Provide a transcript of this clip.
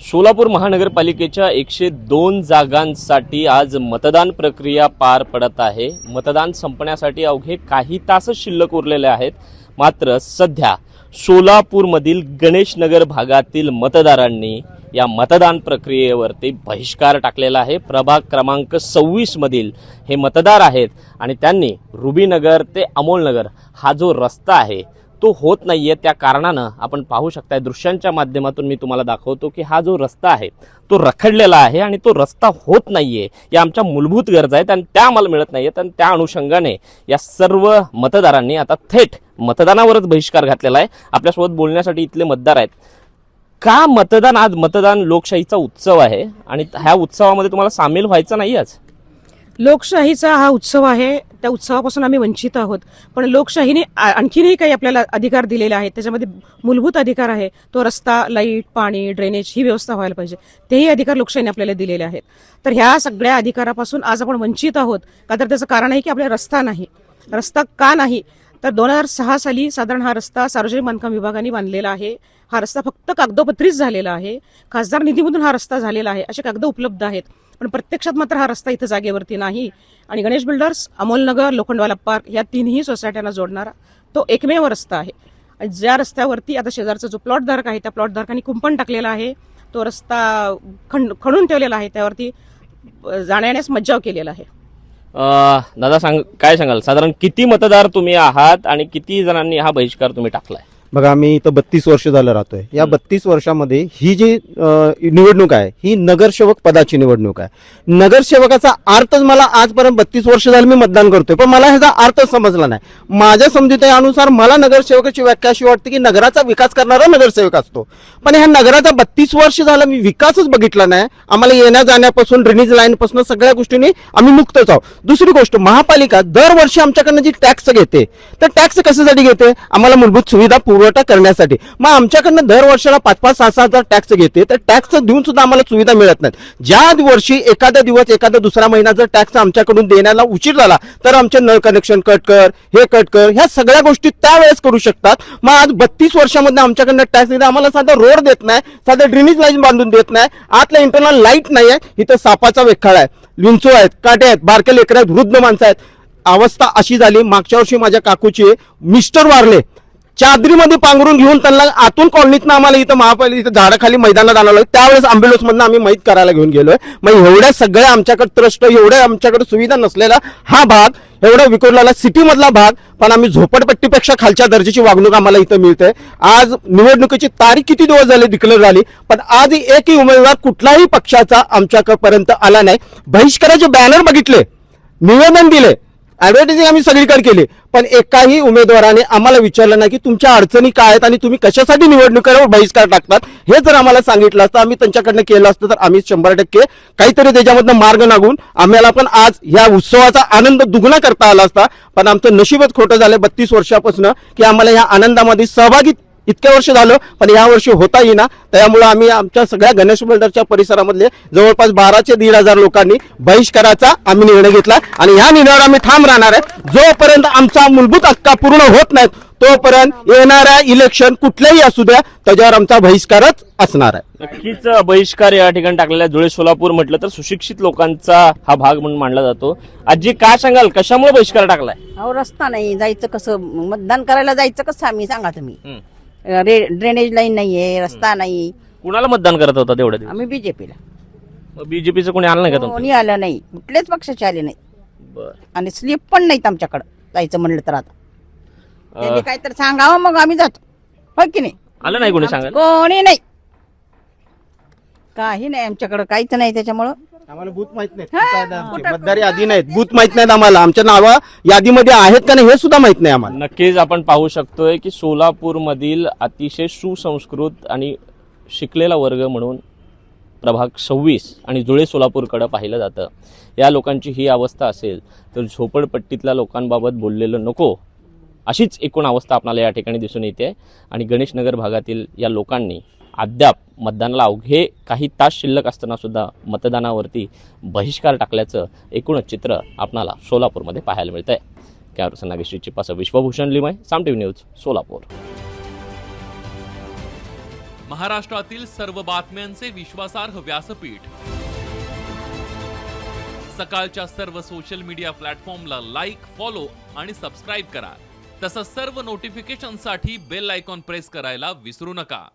सोलापूर महानगरपालिकेच्या 102 जागांसाठी आज मतदान प्रक्रिया पार पडत आहे। मतदान संपण्यासाठी अवघे काही तासच शिल्लक उरलेले आहेत। मात्र सध्या सोलापूरमधील गणेशनगर भागातील मतदारांनी या मतदान प्रक्रियेवरती बहिष्कार टाकलेला आहे। प्रभाग क्रमांक 26 मधील हे मतदार आहेत आणि त्यांनी रुबीनगर ते अमोलनगर हा जो रस्ता आहे तो होत नाहीये। त्या कारणानं आपण पाहू शकता दृश्यांच्या माध्यमातून मी तुम्हाला दाखवतो की हा जो रस्ता आहे तो रखडलेला आहे आणि तो रस्ता होत नाहीये। या आमच्या मूलभूत गरजा आहेत आणि त्या आम्हाला मिळत नाहीयेत आणि त्या अनुषंगाने या सर्व मतदारांनी आता थेट मतदानावरच बहिष्कार घातलेला आहे। आपल्यासोबत बोलण्यासाठी इथले मतदार आहेत। का मतदान, आज मतदान लोकशाहीचा उत्सव आहे आणि ह्या उत्सवामध्ये तुम्हाला सामील व्हायचं नाही? आज लोकशाहीचा हा उत्सव आहे, त्या उत्सवापासून आम्ही वंचित आहोत। पण लोकशाहीने आणखीनही काही आपल्याला अधिकार दिलेले आहेत। त्याच्यामध्ये मूलभूत अधिकार आहे तो रस्ता, लाईट, पाणी, ड्रेनेज ही व्यवस्था व्हायला पाहिजे। तेही अधिकार लोकशाहीने आपल्याला दिलेले आहेत। तर ह्या सगळ्या अधिकारापासून आज आपण वंचित आहोत। का तर त्याचं कारण आहे की आपल्याला रस्ता नाही। रस्ता का नाही तर 2006 साली साधारण हा रस्ता सार्वजनिक बांधकाम विभागाने बांधलेला आहे। हा रस्ता फक्त कागदोपत्रीच झालेला आहे। खासदार निधीमधून हा रस्ता झालेला आहे, असे कागद उपलब्ध आहेत। पण प्रत्यक्षात मात्र हा रस्ता इथं जागेवरती नाही। आणि गणेश बिल्डर्स, अमोलनगर, लोखंडवाला पार्क या तिन्ही सोसायट्यांना जोडणारा तो एकमेव रस्ता आहे। आणि ज्या रस्त्यावरती आता शेजारचा जो प्लॉटधारक आहे त्या प्लॉटधारकांनी कुंपण टाकलेला आहे, तो रस्ता खणून ठेवलेला आहे, त्यावरती जाण्यास मज्जाव केलेला आहे। दादा काय सांगाल, साधारण किती मतदार तुम्ही आहात आणि किती जणांनी हा बहिष्कार तुम्ही टाकलाय? बघा, आम्ही इथं 32 वर्ष झालं राहतोय। या 32 वर्षामध्ये ही जी निवडणूक आहे ही नगरसेवक पदाची निवडणूक आहे। नगरसेवकाचा अर्थच मला आजपर्यंत 32 वर्ष झालं मी मतदान करतोय, पण मला ह्याचा अर्थ समजला नाही। माझ्या समजुतीनुसार मला नगरसेवकाची व्याख्या अशी वाटते की नगराचा विकास करणारा नगरसेवक असतो, पण ह्या नगराचा 32 वर्ष झालं मी विकासच बघितला नाही। आम्हाला येण्या जाण्यापासून, ड्रेनेज लाईन पासून सगळ्या गोष्टींनी आम्ही मुक्तच आहोत। दुसरी गोष्ट, महापालिका दरवर्षी आमच्याकडनं जी टॅक्स घेते तर टॅक्स कशासाठी घेते? आम्हाला मूलभूत सुविधा पुरवठा करण्यासाठी। मग आमच्याकडनं दर वर्षाला 5-5, 6-6 हजार टॅक्स घेते, तर टॅक्स देऊन सुद्धा आम्हाला सुविधा मिळत नाहीत। ज्या वर्षी एखादा दिवस, एखादा दुसरा महिना जर टॅक्स आमच्याकडून देण्याला उशीर झाला तर आमचे नळ कनेक्शन कट कर, हे कट कर, ह्या सगळ्या गोष्टी त्यावेळेस करू शकतात। मग आज 32 वर्षामध्ये आमच्याकडनं टॅक्स देते, आम्हाला साधा रोड देत नाही, साधा ड्रेनेज लाईन बांधून देत नाही, आतला इंटरनल लाईट नाही आहे। इथं सापाचा वेखाळा आहे, लिंचू आहेत, काटे आहेत, बारके लेकरं आहेत, वृद्ध माणसं आहेत। अवस्था अशी झाली, मागच्या वर्षी माझ्या काकूचे मिस्टर वारले, चादरीमध्ये पांघरून घेऊन त्यांना आतून कॉलनीतनं आम्हाला इथं महापालिका झाडाखाली मैदानात आणावं लागलं। त्यावेळेस अँब्युलन्स मधनं आम्ही मैत करायला घेऊन गेलोय। मग एवढ्या सगळ्या आमच्याकडे ट्रस्ट, एवढ्या आमच्याकडे सुविधा नसलेला हा भाग, एवढा विखुरलेला सिटी मधला भाग, पण आम्ही झोपडपट्टीपेक्षा खालच्या दर्जाची वागणूक आम्हाला इथं मिळते। आज निवडणुकीची तारीख किती दिवस झाले डिक्लेअर झाली, पण आज एकही उमेदवार कुठलाही पक्षाचा आमच्यापर्यंत आला नाही। बहिष्काराचे बॅनर बघितले, निवेदन दिले, ऍडव्हर्टायझिंग आम्ही सगळीकडे केली, पण एकाही उमेदवाराने आम्हाला विचारलं नाही की तुमच्या अडचणी काय आहेत आणि तुम्ही कशासाठी निवडणुकीवर बहिष्कार टाकतात। हे जर आम्हाला सांगितलं असतं, आम्ही त्यांच्याकडनं केलं असतं, तर आम्ही 100% काहीतरी त्याच्यामधनं मार्ग लागून आम्हाला पण आज या उत्सवाचा आनंद दुगणा करता आला असता। पण आमचं नशीबच खोटं झालं 32 वर्षापासून की आम्हाला या आनंदामध्ये सहभागी इतक्या वर्ष झालं, पण या वर्षी होता येईना। त्यामुळे आम्ही आमच्या सगळ्या गणेश बिल्डरच्या परिसरामधले जवळपास 12 ते 1,500 लोकांनी बहिष्काराचा आम्ही निर्णय घेतला आणि या निर्णयावर आम्ही ठाम राहणार आहे। जोपर्यंत आमचा मूलभूत हक्क पूर्ण होत नाहीत तोपर्यंत येणाऱ्या इलेक्शन कुठलेही असू द्या त्याच्यावर आमचा बहिष्कारच असणार आहे। नक्कीच बहिष्कार या ठिकाणी टाकलेला जुळे सोलापूर म्हटलं तर सुशिक्षित लोकांचा हा भाग म्हणून मानला जातो। आजी काय सांगाल, कशामुळे बहिष्कार टाकलाय? अहो, रस्ता नाही, जायचं कसं? मतदान करायला जायचं कसं आम्ही, सांगा तुम्ही? ड्रेनेज लाईन नाहीये, रस्ता नाही। कुणाला मतदान करत होता तेवढ्या दिवस? आम्ही बीजेपीला। बीजेपीचं कोणी आलं नाही का? कोणी आलं नाही, कुठल्याच पक्षाचे आले नाही। बरं, आणि स्लिप पण नाहीत आमच्याकडे जायचं म्हणलं तर। आता त्यांनी काहीतरी सांगावं मग आम्ही जातो, हो की नाही? आलं नाही कोणी सांगायला? कोणी नाही, काही नाही आमच्याकडे, काहीच नाही। त्याच्यामुळं आम्हाला बूथ माहित नाही, मतदार यादी नाहीत, बूथ माहित नाहीत आम्हाला, आमच्या नावं यादीमध्ये आहेत का नाही हे सुद्धा माहित नाही आम्हाला। नक्कीच आपण पाहू शकतोय की सोलापूरमधील अतिशय सुसंस्कृत आणि शिकलेला वर्ग म्हणून प्रभाग 26 आणि जुळे सोलापूरकडे पाहिलं जातं। या लोकांची ही अवस्था असेल तर झोपडपट्टीतल्या लोकांबाबत बोललेलं नको, अशीच एकूण अवस्था आपल्याला या ठिकाणी दिसून येते। आणि गणेशनगर भागातील या लोकांनी अद्याप मतदानाला अवघे काही तास शिल्लक असताना सुद्धा मतदानावरती बहिष्कार टाकल्याचं एकूणच चित्र आपल्याला सोलापूरमध्ये पाहायला मिळतंय। कॅमेरा नागेश्री चिप्पासह विश्वभूषण लिमय, साम टीव्ही न्यूज, सोलापूर। महाराष्ट्रातील सर्व बातम्यांचे विश्वासार्ह व्यासपीठ. सकाळच्या सर्व सोशल मीडिया प्लॅटफॉर्मला लाईक, फॉलो आणि सबस्क्राईब करा. तसंच सर्व नोटिफिकेशनसाठी बेल आयकॉन प्रेस करायला विसरू नका.